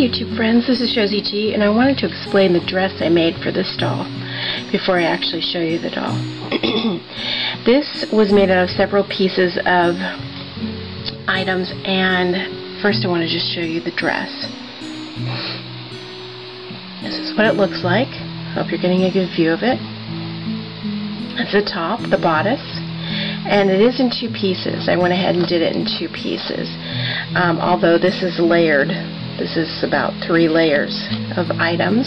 YouTube friends, this is Josie G, and I wanted to explain the dress I made for this doll before I actually show you the doll. This was made out of several pieces of items, and first I want to just show you the dress. This is what it looks like. Hope you're getting a good view of it. That's the top, the bodice, and it is in two pieces. I went ahead and did it in two pieces, although this is layered. This is about 3 layers of items,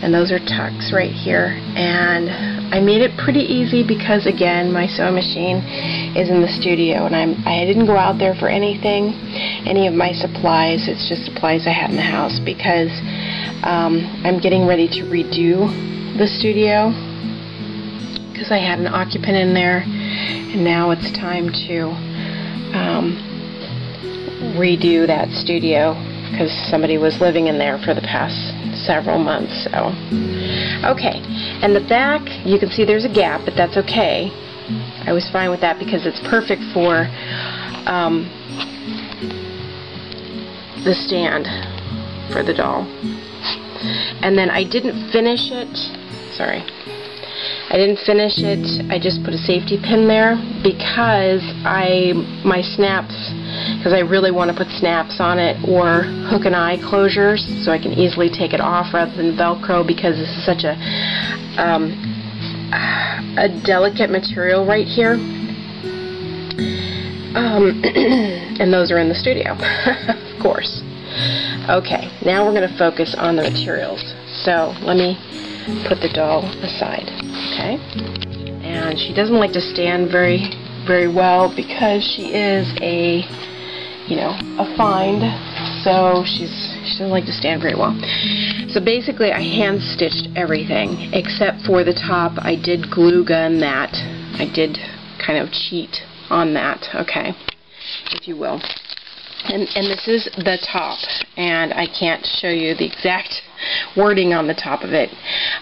and those are tucks right here. And I made it pretty easy because, again, my sewing machine is in the studio, and I didn't go out there for anything, any of my supplies. It's just supplies I had in the house because I'm getting ready to redo the studio because I had an occupant in there, and now it's time to redo that studio because somebody was living in there for the past several months. So, okay, and the back, you can see there's a gap, but that's okay. I was fine with that because it's perfect for the stand for the doll. And then I didn't finish it. Sorry. I didn't finish it. I just put a safety pin there because my snaps, because I really want to put snaps on it or hook and eye closures so I can easily take it off rather than Velcro, because this is such a delicate material right here. And those are in the studio, of course. Okay, now we're going to focus on the materials. So let me put the doll aside. Okay, and she doesn't like to stand very well because she is a find, so she doesn't like to stand very well. So basically I hand stitched everything except for the top. I did glue gun that. I did kind of cheat on that, okay, if you will. And this is the top, and I can't show you the exact wording on the top of it.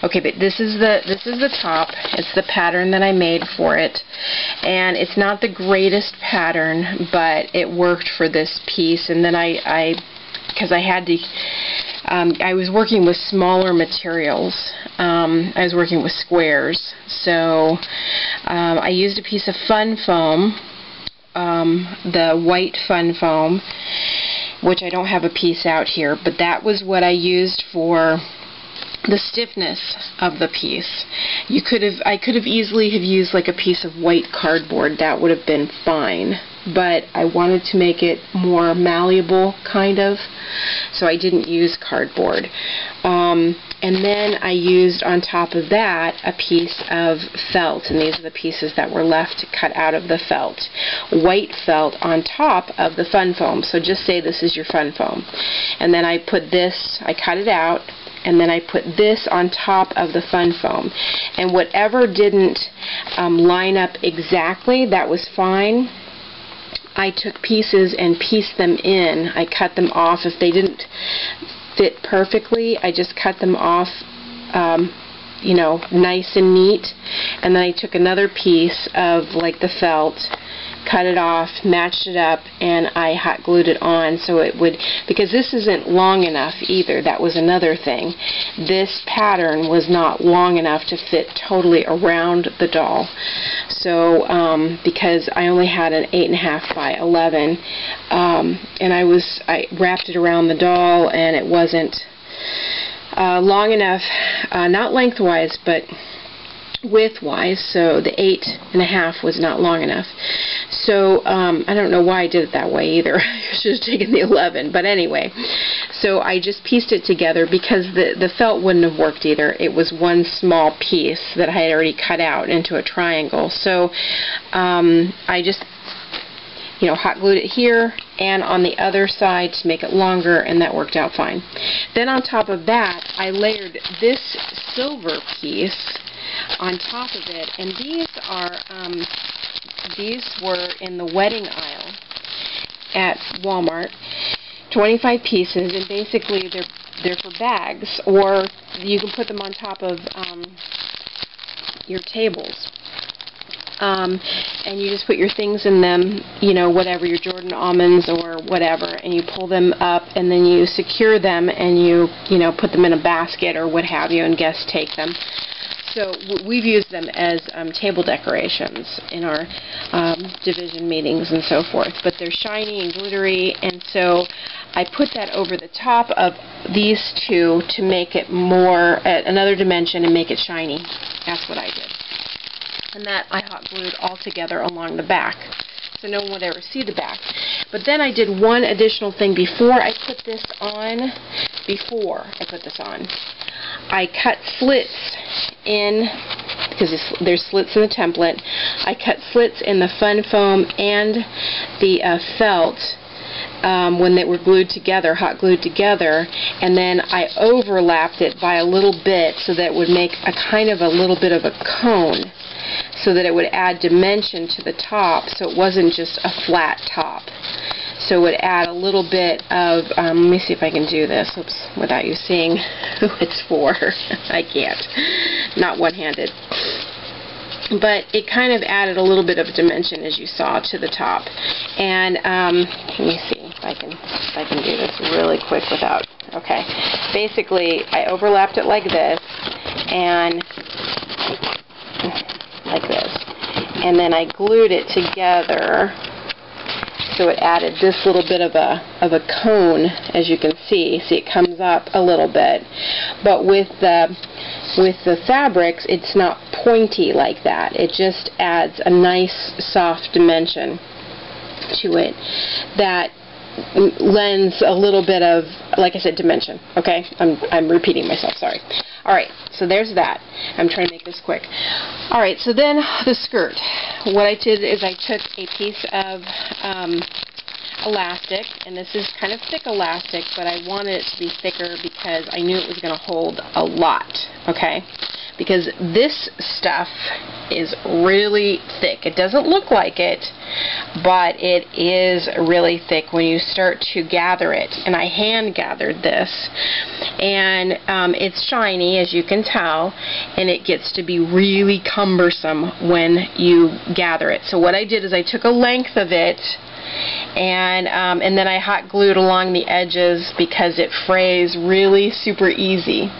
Okay, but this is the top. It's the pattern that I made for it, and it's not the greatest pattern, but it worked for this piece. And then because I had to, I was working with smaller materials. I was working with squares, so I used a piece of fun foam. The white fun foam, which I don't have a piece out here, but that was what I used for the stiffness of the piece. I could have easily have used like a piece of white cardboard. That would have been fine, but I wanted to make it more malleable, kind of, so I didn't use cardboard. And then I used on top of that a piece of felt, and these are the pieces that were left to cut out of the felt. White felt on top of the fun foam, so just say this is your fun foam. And then I put this, I cut it out, and then I put this on top of the fun foam. And whatever didn't line up exactly, that was fine. I took pieces and pieced them in. I cut them off. If they didn't fit perfectly, I just cut them off, nice and neat. And then I took another piece of like the felt, cut it off, matched it up, and I hot glued it on so it would, because this isn't long enough either. That was another thing. This pattern was not long enough to fit totally around the doll. So because I only had an 8.5 by 11, and I wrapped it around the doll, and it wasn't long enough, not lengthwise, but width-wise, so the 8.5 was not long enough. So I don't know why I did it that way either. I should have taken the 11, but anyway. So I just pieced it together because the felt wouldn't have worked either. It was one small piece that I had already cut out into a triangle. So I just hot glued it here and on the other side to make it longer, and that worked out fine. Then on top of that, I layered this silver piece on top of it, and these were in the wedding aisle at Walmart, 25 pieces, and basically they're for bags, or you can put them on top of your tables. and you just put your things in them, you know, whatever, your Jordan almonds or whatever, and you pull them up, and then you secure them, and you know, put them in a basket or what have you, and guests take them. So we've used them as table decorations in our division meetings and so forth. But they're shiny and glittery, and so I put that over the top of these two to make it more at another dimension and make it shiny. That's what I did. And that I hot glued all together along the back, so no one would ever see the back. But then I did one additional thing before I put this on. I cut slits in, because there's slits in the template. I cut slits in the fun foam and the felt when they were glued together, hot glued together, and then I overlapped it by a little bit so that it would make a kind of a little bit of a cone, so that it would add dimension to the top, so it wasn't just a flat top. So it would add a little bit of, let me see if I can do this, oops, without you seeing who it's for. I can't, not one-handed. But it kind of added a little bit of dimension, as you saw, to the top. And let me see if I can do this really quick without, okay. Basically, I overlapped it like this, and like this. And then I glued it together, so it added this little bit of a cone, as you can see. See, it comes up a little bit, but with the fabrics, it's not pointy like that. It just adds a nice soft dimension to it that lends a little bit of, like I said, dimension. Okay, I'm repeating myself, sorry. Alright, so there's that. I'm trying to make this quick. Alright, so then the skirt. What I did is I took a piece of elastic, and this is kind of thick elastic, but I wanted it to be thicker because I knew it was going to hold a lot, okay? Because this stuff is really thick. It doesn't look like it, but it is really thick when you start to gather it. And I hand gathered this, and it's shiny, as you can tell, and it gets to be really cumbersome when you gather it. So what I did is I took a length of it, and then I hot glued along the edges because it frays really super easy.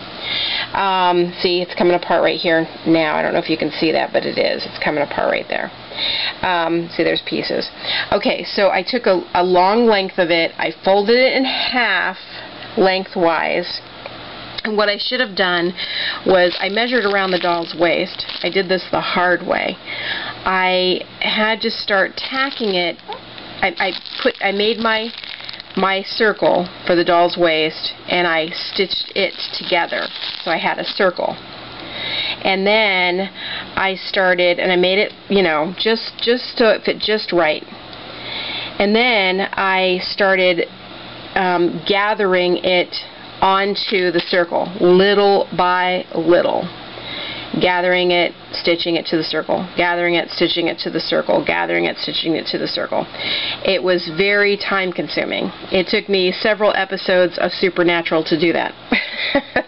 See, it's coming apart right here now. I don't know if you can see that, but it is. It's coming apart right there. See, there's pieces. Okay, so I took a long length of it. I folded it in half lengthwise. And what I should have done was I measured around the doll's waist. I did this the hard way. I had to start tacking it. I made my circle for the doll's waist, and I stitched it together, so I had a circle. And then I started, and I made it, you know, just so it fit just right. And then I started gathering it onto the circle, little by little. Gathering it, stitching it to the circle, gathering it, stitching it to the circle, gathering it, stitching it to the circle. It was very time consuming. It took me several episodes of Supernatural to do that.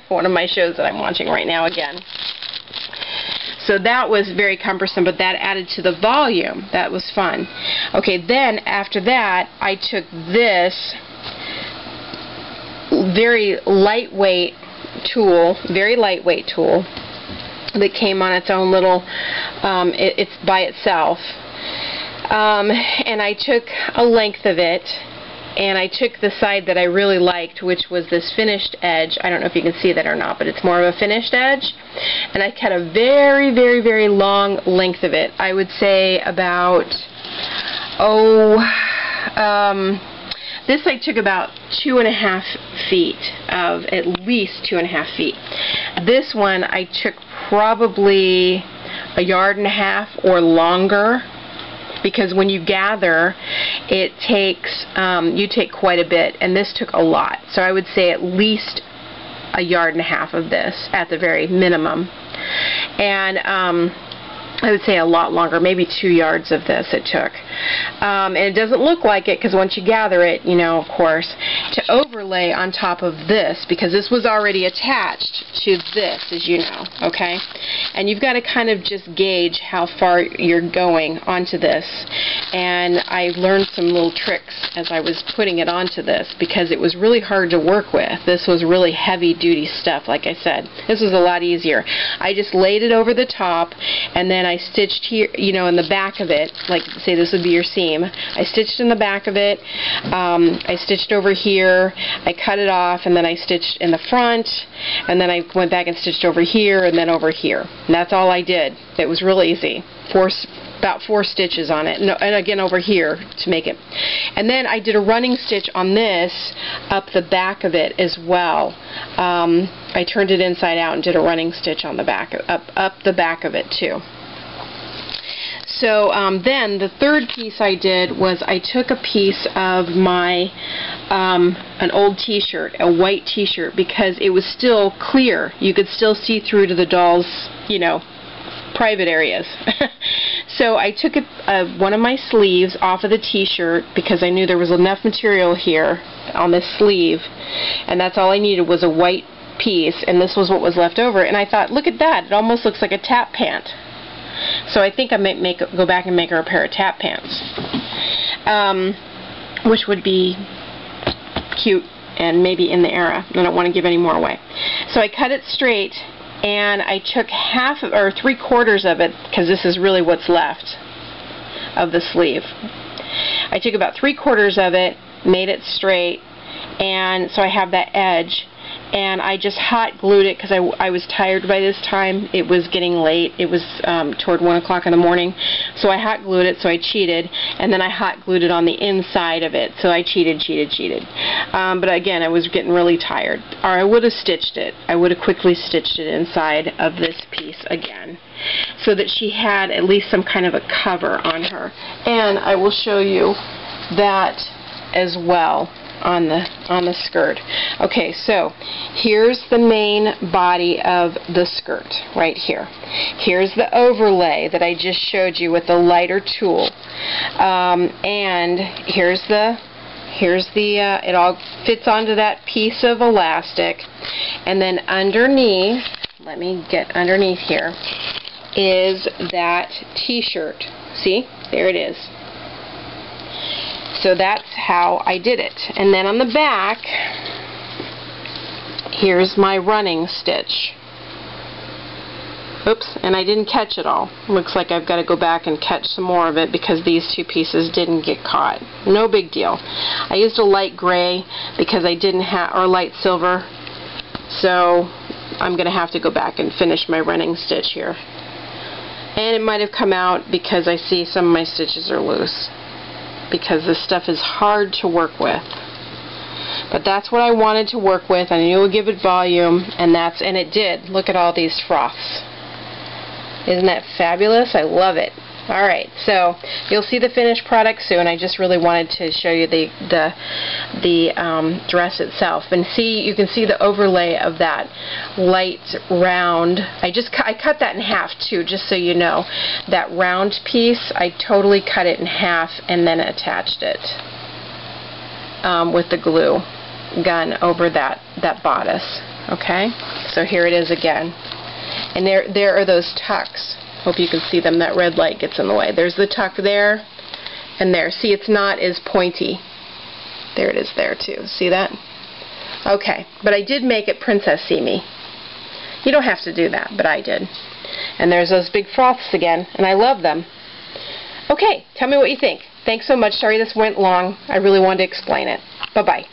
One of my shows that I'm watching right now again. So that was very cumbersome, but that added to the volume. That was fun. Okay, then after that, I took this very lightweight tool, that came on its own little, it's by itself, and I took a length of it, and I took the side that I really liked, which was this finished edge. I don't know if you can see that or not, but it's more of a finished edge, and I cut a very, very, very long length of it. I would say about, this I took about 2.5 feet, at least 2.5 feet. This one I took probably 1.5 yards or longer, because when you gather, it takes, you take quite a bit, and this took a lot. So I would say at least 1.5 yards of this at the very minimum. And I would say a lot longer, maybe 2 yards of this it took. and it doesn't look like it because once you gather it, you know, of course, to overlay on top of this, because this was already attached to this, as you know, okay? And you've got to kind of just gauge how far you're going onto this. And I learned some little tricks as I was putting it onto this, because it was really hard to work with. This was really heavy-duty stuff, like I said. This was a lot easier. I just laid it over the top, and then I stitched here, you know, in the back of it, like say this would be your seam. I stitched in the back of it, I stitched over here, I cut it off, and then I stitched in the front, and then I went back and stitched over here, and then over here. And that's all I did. It was real easy. About 4 stitches on it, and again over here to make it. And then I did a running stitch on this up the back of it as well. I turned it inside out and did a running stitch on the back, up the back of it too. So then the third piece I did was I took a piece of my an old t-shirt, a white t-shirt, because it was still clear. You could still see through to the doll's, you know, private areas. So I took one of my sleeves off of the t-shirt because I knew there was enough material here on this sleeve, and that's all I needed was a white piece, and this was what was left over. And I thought, look at that, it almost looks like a tap pant. So I think I might go back and make her a pair of tap pants, which would be cute and maybe in the era. I don't want to give any more away. So I cut it straight, and I took half or 3/4 of it, because this is really what's left of the sleeve. I took about 3/4 of it, made it straight, and so I have that edge, and I just hot glued it because I was tired by this time. It was getting late. It was toward 1 o'clock in the morning, so I hot glued it, so I cheated, and then I hot glued it on the inside of it, so I cheated. But again, I was getting really tired. Or I would have stitched it. I would have quickly stitched it inside of this piece again, so that she had at least some kind of a cover on her. And I will show you that as well on the skirt. Okay, so here's the main body of the skirt right here. Here's the overlay that I just showed you with the lighter tulle, and here's the it all fits onto that piece of elastic, and then underneath, let me get underneath here, is that t-shirt. See, there it is. So that's how I did it. And then on the back, here's my running stitch. Oops, and I didn't catch it all. Looks like I've got to go back and catch some more of it because these 2 pieces didn't get caught. No big deal. I used a light gray because I didn't have, or light silver, so I'm going to have to go back and finish my running stitch here. And it might have come out because I see some of my stitches are loose, because this stuff is hard to work with. But that's what I wanted to work with. I knew it would give it volume, and it did. Look at all these froths. Isn't that fabulous? I love it. Alright, so you'll see the finished product soon. I just really wanted to show you the dress itself. And see, you can see the overlay of that light round. I cut that in half too, just so you know. That round piece, I totally cut it in half and then attached it with the glue gun over that bodice. Okay, so here it is again. And there are those tucks. Hope you can see them. That red light gets in the way. There's the tuck there and there. See, it's not as pointy. There it is there too. See that? Okay, but I did make it princess-y-me. You don't have to do that, but I did. And there's those big froths again, and I love them. Okay, tell me what you think. Thanks so much. Sorry this went long. I really wanted to explain it. Bye-bye.